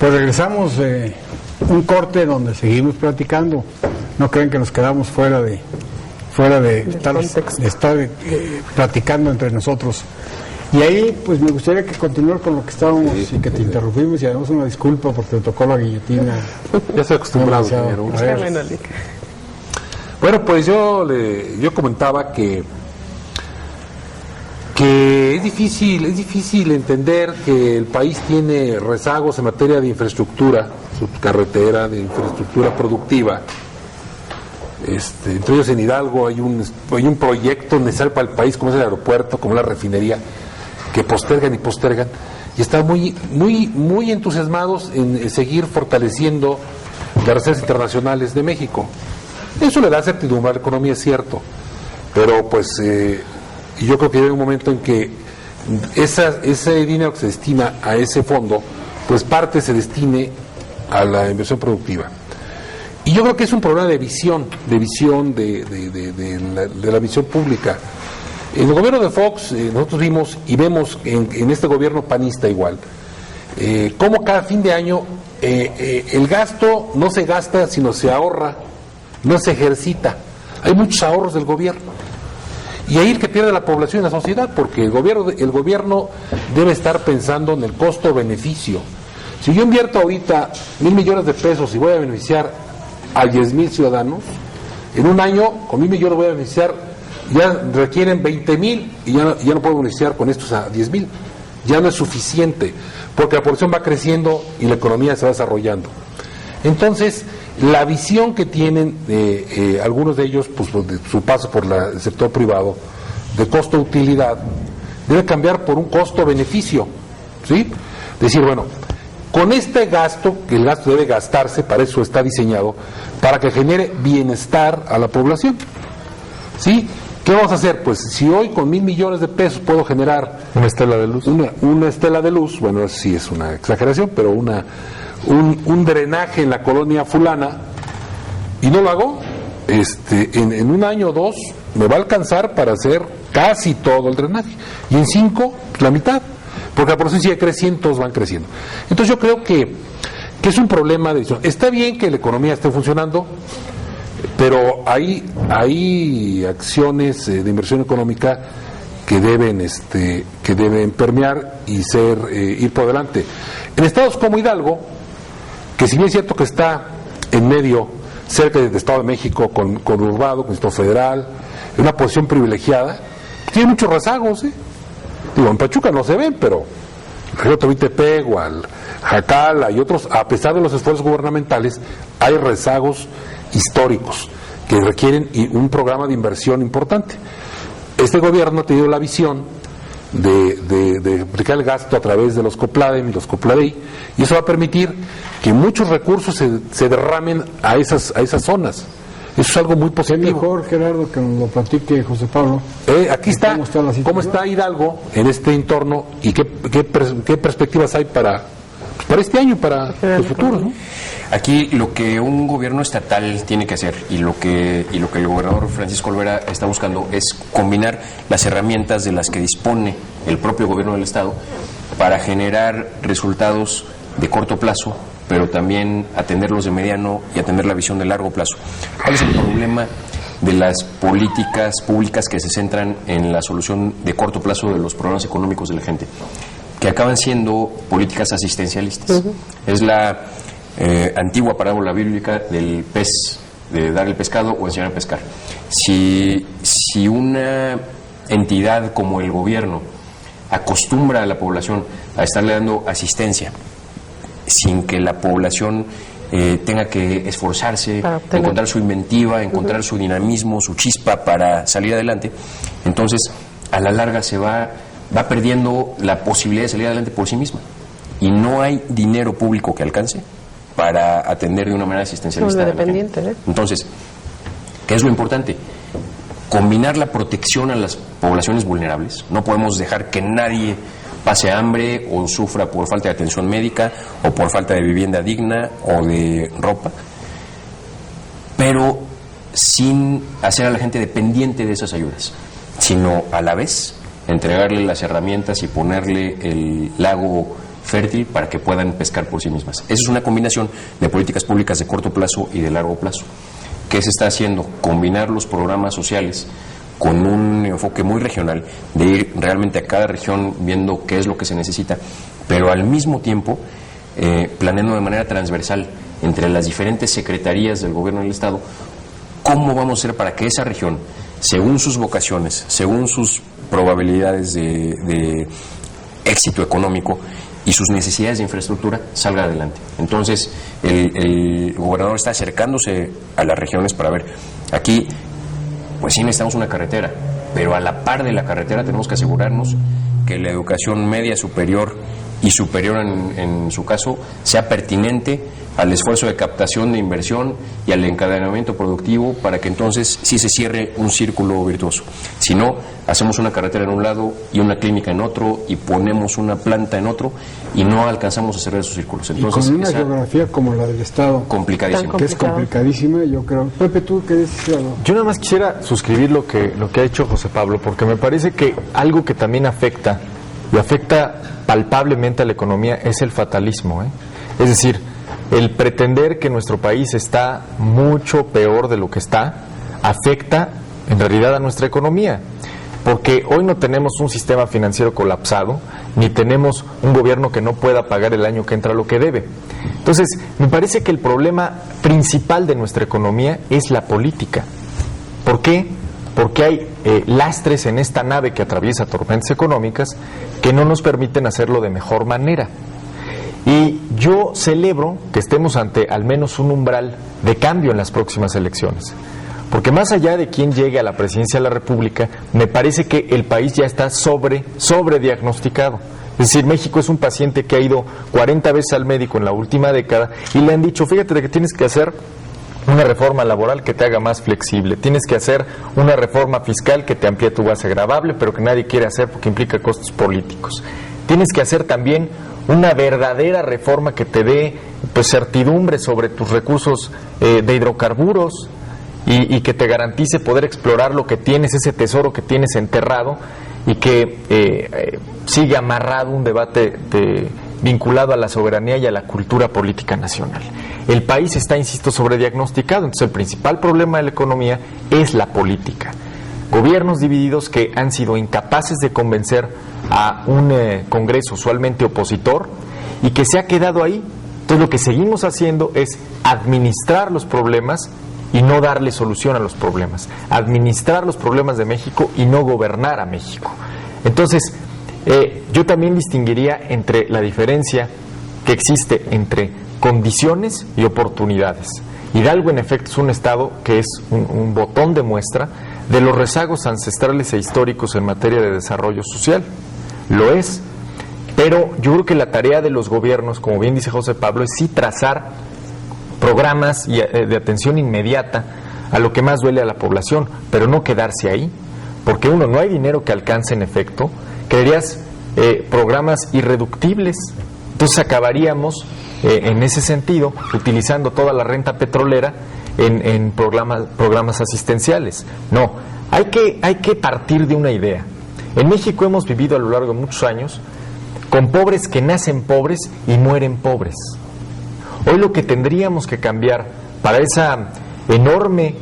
Pues regresamos de un corte donde seguimos platicando. No creen que nos quedamos fuera de estar platicando entre nosotros. Y ahí, pues me gustaría que continuar con lo que estábamos y que te interrumpimos, y además una disculpa porque me tocó la guillotina. Ya estoy acostumbrado, ingeniero. Bueno, pues yo comentaba que es difícil entender que el país tiene rezagos en materia de infraestructura, carretera, de infraestructura productiva. Entre ellos en Hidalgo hay un proyecto necesario para el país, como es el aeropuerto, como la refinería, que postergan y están muy entusiasmados en seguir fortaleciendo las reservas internacionales de México. Eso le da certidumbre a la economía, es cierto, pero pues yo creo que llega un momento en que ese dinero que se destina a ese fondo, pues parte se destine a la inversión productiva. Y yo creo que es un problema de visión de la visión pública. En el gobierno de Fox nosotros vimos y vemos en este gobierno panista igual, cómo cada fin de año el gasto no se gasta, sino se ahorra, no se ejercita. Hay muchos ahorros del gobierno. Y ahí el que pierde la población y la sociedad, porque el gobierno debe estar pensando en el costo-beneficio. Si yo invierto ahorita 1,000 millones de pesos y voy a beneficiar a 10,000 ciudadanos, en un año con 1,000 millones voy a beneficiar, ya requieren 20,000 y ya no puedo beneficiar con estos a 10,000. Ya no es suficiente, porque la población va creciendo y la economía se va desarrollando. Entonces, la visión que tienen algunos de ellos, pues de su paso por el sector privado, de costo-utilidad, debe cambiar por un costo-beneficio, ¿sí? Decir, bueno, con este gasto, que el gasto debe gastarse, para eso está diseñado, para que genere bienestar a la población, ¿sí? ¿Qué vamos a hacer? Pues si hoy con 1,000 millones de pesos puedo generar una estela de luz, una estela de luz, bueno, eso sí es una exageración, pero un drenaje en la colonia fulana, y no lo hago, en un año o dos me va a alcanzar para hacer casi todo el drenaje, y en 5 la mitad, porque la población sigue creciendo, todos van creciendo. Entonces yo creo que es un problema de visión. Está bien que la economía esté funcionando, pero hay acciones de inversión económica que deben permear y ir por delante. En estados como Hidalgo, que si bien es cierto que está en medio, cerca del Estado de México, conurbado, con el Estado Federal, en una posición privilegiada, tiene muchos rezagos, Digo, en Pachuca no se ven, pero el Tepec, Jacala y otros, a pesar de los esfuerzos gubernamentales, hay rezagos históricos que requieren un programa de inversión importante. Este gobierno ha tenido la visión de aplicar el gasto a través de los COPLADEM y los COPLADEI, y eso va a permitir que muchos recursos se derramen a esas zonas. Eso es algo muy positivo. Es mejor, Gerardo, que nos lo platique José Pablo. Aquí está, cómo está Hidalgo en este entorno y qué perspectivas hay para este año y para el futuro, ¿no? Aquí lo que un gobierno estatal tiene que hacer y lo que el gobernador Francisco Olvera está buscando es combinar las herramientas de las que dispone el propio gobierno del estado para generar resultados de corto plazo, pero también atenderlos de mediano y atender la visión de largo plazo. ¿Cuál es el problema de las políticas públicas que se centran en la solución de corto plazo de los problemas económicos de la gente? Que acaban siendo políticas asistencialistas. Es la antigua parábola bíblica del pez, de dar el pescado o enseñar a pescar. Si una entidad como el gobierno acostumbra a la población a estarle dando asistencia sin que la población tenga que esforzarse, encontrar su inventiva, encontrar su dinamismo, su chispa para salir adelante, entonces a la larga se va perdiendo la posibilidad de salir adelante por sí misma, y no hay dinero público que alcance para atender de una manera asistencialista a la gente. Entonces, ¿qué es lo importante? Combinar la protección a las poblaciones vulnerables. No podemos dejar que nadie pase hambre o sufra por falta de atención médica o por falta de vivienda digna o de ropa, pero sin hacer a la gente dependiente de esas ayudas, sino a la vez entregarle las herramientas y ponerle el lago fértil para que puedan pescar por sí mismas. Esa es una combinación de políticas públicas de corto plazo y de largo plazo. ¿Qué se está haciendo? Combinar los programas sociales con un enfoque muy regional, de ir realmente a cada región viendo qué es lo que se necesita, pero al mismo tiempo planeando de manera transversal entre las diferentes secretarías del gobierno del Estado cómo vamos a hacer para que esa región, según sus vocaciones, según sus probabilidades de éxito económico y sus necesidades de infraestructura, salga adelante. Entonces, el gobernador está acercándose a las regiones para ver, aquí, pues sí necesitamos una carretera, pero a la par de la carretera tenemos que asegurarnos que la educación media, superior y superior en su caso, sea pertinente al esfuerzo de captación de inversión y al encadenamiento productivo para que entonces sí se cierre un círculo virtuoso. Si no, hacemos una carretera en un lado y una clínica en otro y ponemos una planta en otro y no alcanzamos a cerrar esos círculos. Entonces, y con una geografía como la del Estado, complicadísima. que es complicadísima, yo creo. Pepe, ¿tú querés decir algo? Yo nada más quisiera suscribir lo que ha hecho José Pablo, porque me parece que algo que también afecta, y afecta palpablemente a la economía, es el fatalismo, ¿eh? Es decir, el pretender que nuestro país está mucho peor de lo que está, afecta en realidad a nuestra economía, porque hoy no tenemos un sistema financiero colapsado, ni tenemos un gobierno que no pueda pagar el año que entra lo que debe. Entonces, me parece que el problema principal de nuestra economía es la política. ¿Por qué? Porque hay lastres en esta nave que atraviesa tormentas económicas que no nos permiten hacerlo de mejor manera. Y yo celebro que estemos ante al menos un umbral de cambio en las próximas elecciones. Porque más allá de quién llegue a la presidencia de la República, me parece que el país ya está sobrediagnosticado. Es decir, México es un paciente que ha ido 40 veces al médico en la última década y le han dicho, fíjate de que tienes que hacer una reforma laboral que te haga más flexible, tienes que hacer una reforma fiscal que te amplíe tu base gravable, pero que nadie quiere hacer porque implica costos políticos. Tienes que hacer también una verdadera reforma que te dé pues certidumbre sobre tus recursos de hidrocarburos y que te garantice poder explorar lo que tienes, ese tesoro que tienes enterrado y que sigue amarrado un debate vinculado a la soberanía y a la cultura política nacional. El país está, insisto, sobrediagnosticado, entonces el principal problema de la economía es la política. Gobiernos divididos que han sido incapaces de convencer a un Congreso usualmente opositor y que se ha quedado ahí. Entonces lo que seguimos haciendo es administrar los problemas y no darle solución a los problemas, administrar los problemas de México y no gobernar a México. Entonces, yo también distinguiría entre la diferencia que existe entre condiciones y oportunidades. Hidalgo, en efecto, es un estado que es un botón de muestra de los rezagos ancestrales e históricos en materia de desarrollo social. Lo es, pero yo creo que la tarea de los gobiernos, como bien dice José Pablo, es sí trazar programas de atención inmediata a lo que más duele a la población, pero no quedarse ahí, porque uno, no hay dinero que alcance en efecto, crearías programas irreductibles, entonces acabaríamos en ese sentido utilizando toda la renta petrolera en programas asistenciales. No, hay que partir de una idea. En México hemos vivido a lo largo de muchos años con pobres que nacen pobres y mueren pobres. Hoy lo que tendríamos que cambiar para esa enorme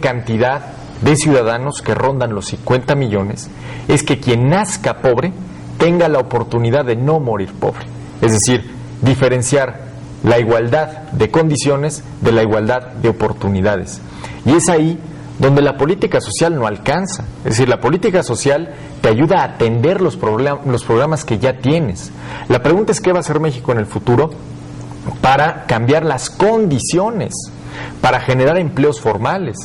cantidad de ciudadanos que rondan los 50 millones es que quien nazca pobre tenga la oportunidad de no morir pobre. Es decir, diferenciar la igualdad de condiciones de la igualdad de oportunidades. Y es ahí donde la política social no alcanza. Es decir, la política social te ayuda a atender los programas que ya tienes. La pregunta es qué va a hacer México en el futuro para cambiar las condiciones, para generar empleos formales,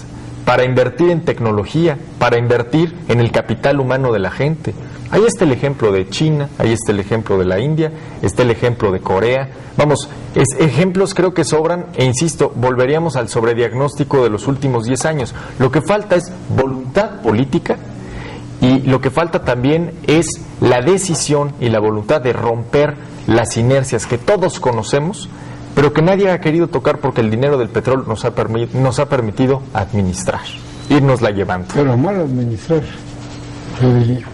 para invertir en tecnología, para invertir en el capital humano de la gente. Ahí está el ejemplo de China, ahí está el ejemplo de la India, está el ejemplo de Corea. Vamos, ejemplos creo que sobran e insisto, volveríamos al sobrediagnóstico de los últimos 10 años. Lo que falta es voluntad política y lo que falta también es la decisión y la voluntad de romper las inercias que todos conocemos, pero que nadie ha querido tocar porque el dinero del petróleo nos ha permitido administrar, irnosla llevando. Pero mal administrar, yo diría.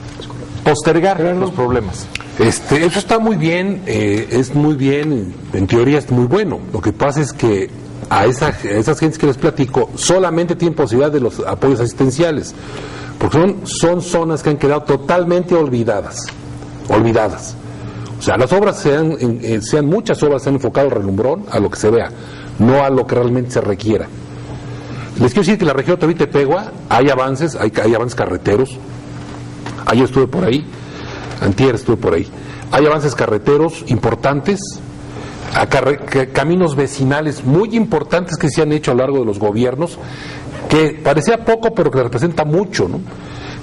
Postergar los problemas. Eso está muy bien, es muy bien, en teoría es muy bueno. Lo que pasa es que a esas gentes que les platico solamente tienen posibilidad de los apoyos asistenciales, porque son zonas que han quedado totalmente olvidadas. O sea, las obras sean muchas obras se han enfocado al relumbrón, a lo que se vea, no a lo que realmente se requiera. Les quiero decir que en la región de Topite-Pegua hay avances carreteros. Ayer estuve por ahí, antier estuve por ahí. Hay avances carreteros importantes, caminos vecinales muy importantes que se han hecho a lo largo de los gobiernos, que parecía poco, pero que representa mucho, ¿no?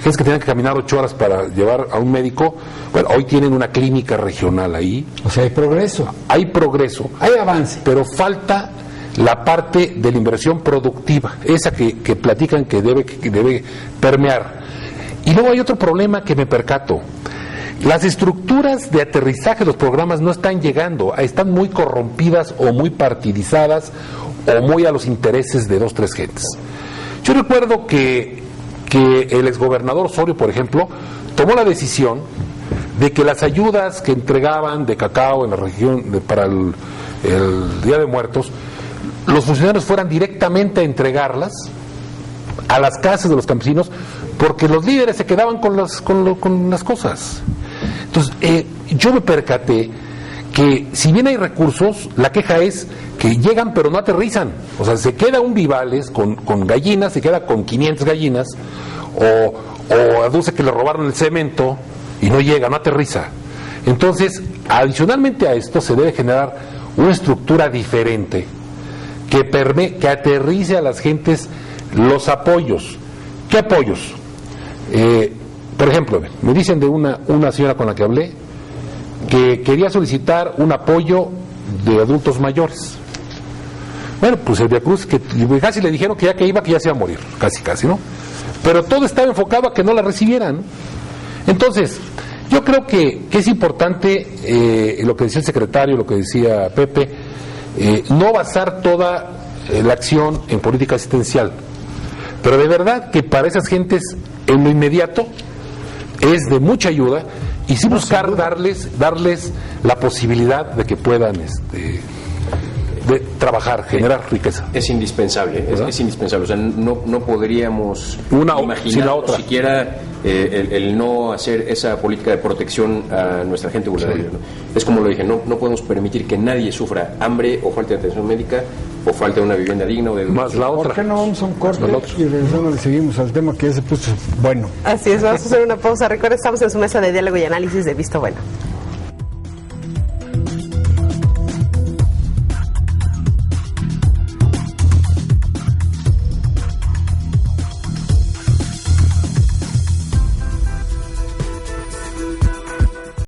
Gente que tenían que caminar 8 horas para llevar a un médico, bueno, hoy tienen una clínica regional ahí. O sea, hay progreso. Hay progreso. Hay avance. Pero falta la parte de la inversión productiva, esa que platican que debe permear. Y luego hay otro problema que me percato. Las estructuras de aterrizaje de los programas no están llegando, están muy corrompidas o muy partidizadas o muy a los intereses de 2, 3 gentes. Yo recuerdo que el exgobernador Osorio, por ejemplo, tomó la decisión de que las ayudas que entregaban de cacao en la región para el Día de Muertos, los funcionarios fueran directamente a entregarlas a las casas de los campesinos, porque los líderes se quedaban con las cosas. Entonces, yo me percaté que si bien hay recursos, la queja es que llegan pero no aterrizan. O sea, se queda un Vivales con gallinas, se queda con 500 gallinas, o aduce que le robaron el cemento y no llega, no aterriza. Entonces, adicionalmente a esto, se debe generar una estructura diferente que aterrice a las gentes los apoyos. ¿Qué apoyos? Por ejemplo, me dicen de una señora con la que hablé que quería solicitar un apoyo de adultos mayores. Bueno, pues el Veracruz, que casi le dijeron que ya se iba a morir, casi, ¿no? Pero todo estaba enfocado a que no la recibieran. Entonces, yo creo que es importante lo que decía el secretario, lo que decía Pepe, no basar toda la acción en política asistencial, pero de verdad que para esas gentes en lo inmediato es de mucha ayuda, y sí buscar darles la posibilidad de que puedan de trabajar, generar riqueza. Es indispensable, es indispensable. O sea, no podríamos imaginar sin la otra. Siquiera el no hacer esa política de protección a nuestra gente vulnerable. Sí. ¿No? Es como lo dije, no podemos permitir que nadie sufra hambre o falta de atención médica o falta de una vivienda digna o de más la otra. ¿Por qué no vamos a un corte y regresando le seguimos al tema que ya se puso bueno? Así es, vamos a hacer una pausa. Recuerda, estamos en su mesa de diálogo y análisis de Visto Bueno.